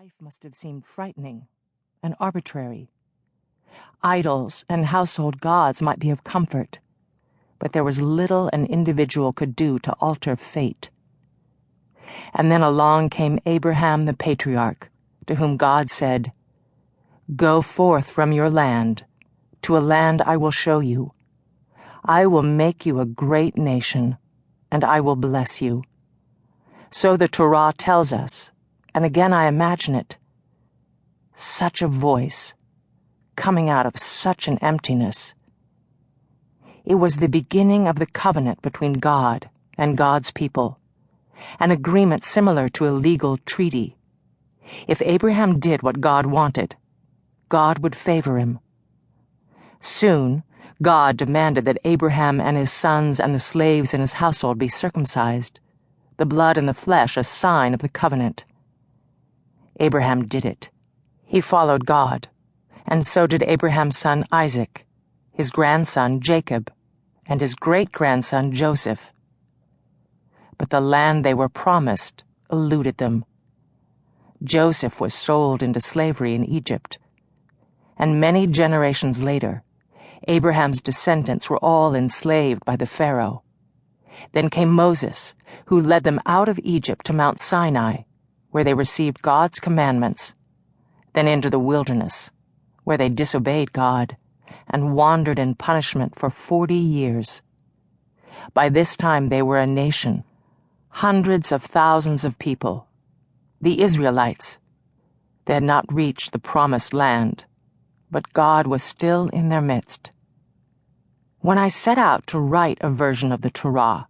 Life must have seemed frightening and arbitrary. Idols and household gods might be of comfort, but there was little an individual could do to alter fate. And then along came Abraham the patriarch, to whom God said, "Go forth from your land, to a land I will show you. I will make you a great nation, and I will bless you." So the Torah tells us, and again I imagine it. Such a voice, coming out of such an emptiness. It was the beginning of the covenant between God and God's people, an agreement similar to a legal treaty. If Abraham did what God wanted, God would favor him. Soon, God demanded that Abraham and his sons and the slaves in his household be circumcised, the blood and the flesh a sign of the covenant. Abraham did it. He followed God, and so did Abraham's son Isaac, his grandson Jacob, and his great-grandson Joseph. But the land they were promised eluded them. Joseph was sold into slavery in Egypt, and many generations later, Abraham's descendants were all enslaved by the Pharaoh. Then came Moses, who led them out of Egypt to Mount Sinai, where they received God's commandments, then into the wilderness, where they disobeyed God and wandered in punishment for 40 years. By this time they were a nation, hundreds of thousands of people, the Israelites. They had not reached the promised land, but God was still in their midst. When I set out to write a version of the Torah,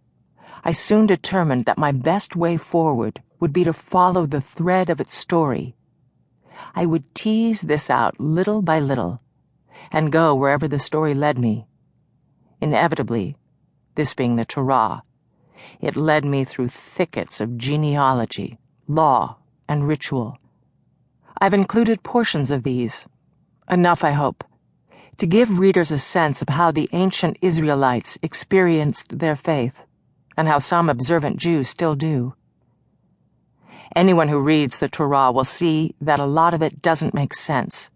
I soon determined that my best way forward would be to follow the thread of its story. I would tease this out little by little and go wherever the story led me. Inevitably, this being the Torah, it led me through thickets of genealogy, law, and ritual. I've included portions of these, enough, I hope, to give readers a sense of how the ancient Israelites experienced their faith, and how some observant Jews still do. Anyone who reads the Torah will see that a lot of it doesn't make sense.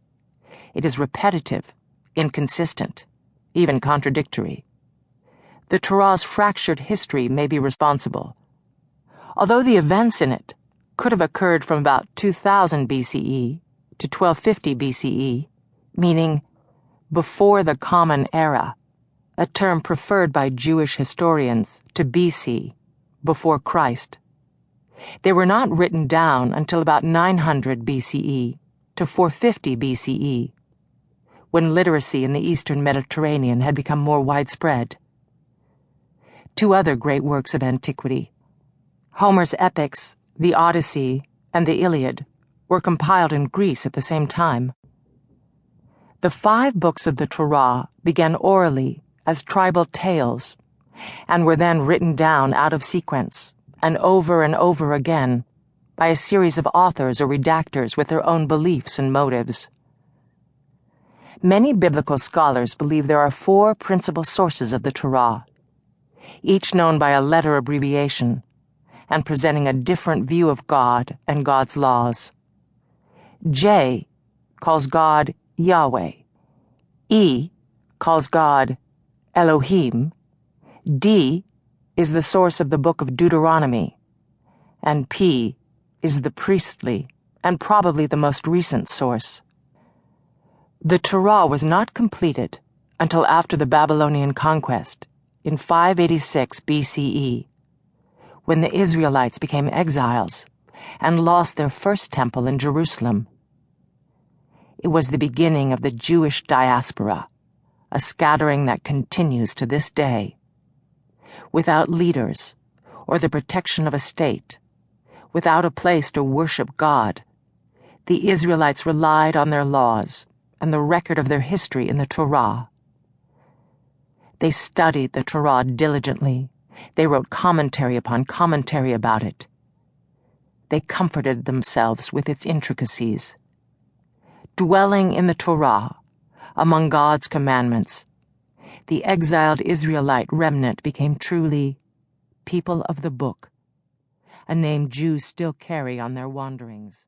It is repetitive, inconsistent, even contradictory. The Torah's fractured history may be responsible. Although the events in it could have occurred from about 2000 BCE to 1250 BCE, meaning before the Common Era, a term preferred by Jewish historians to BC, before Christ. They were not written down until about 900 BCE to 450 BCE, when literacy in the eastern Mediterranean had become more widespread. Two other great works of antiquity, Homer's epics, the Odyssey and the Iliad, were compiled in Greece at the same time. The 5 books of the Torah began orally as tribal tales, and were then written down out of sequence, and over again, by a series of authors or redactors with their own beliefs and motives. Many biblical scholars believe there are 4 principal sources of the Torah, each known by a letter abbreviation, and presenting a different view of God and God's laws. J calls God Yahweh. E calls God Elohim. D is the source of the book of Deuteronomy, and P is the priestly and probably the most recent source. The Torah was not completed until after the Babylonian conquest in 586 BCE, when the Israelites became exiles and lost their first temple in Jerusalem. It was the beginning of the Jewish diaspora, a scattering that continues to this day. Without leaders, or the protection of a state, without a place to worship God, the Israelites relied on their laws and the record of their history in the Torah. They studied the Torah diligently. They wrote commentary upon commentary about it. They comforted themselves with its intricacies. Dwelling in the Torah, among God's commandments, the exiled Israelite remnant became truly people of the book, a name Jews still carry on their wanderings.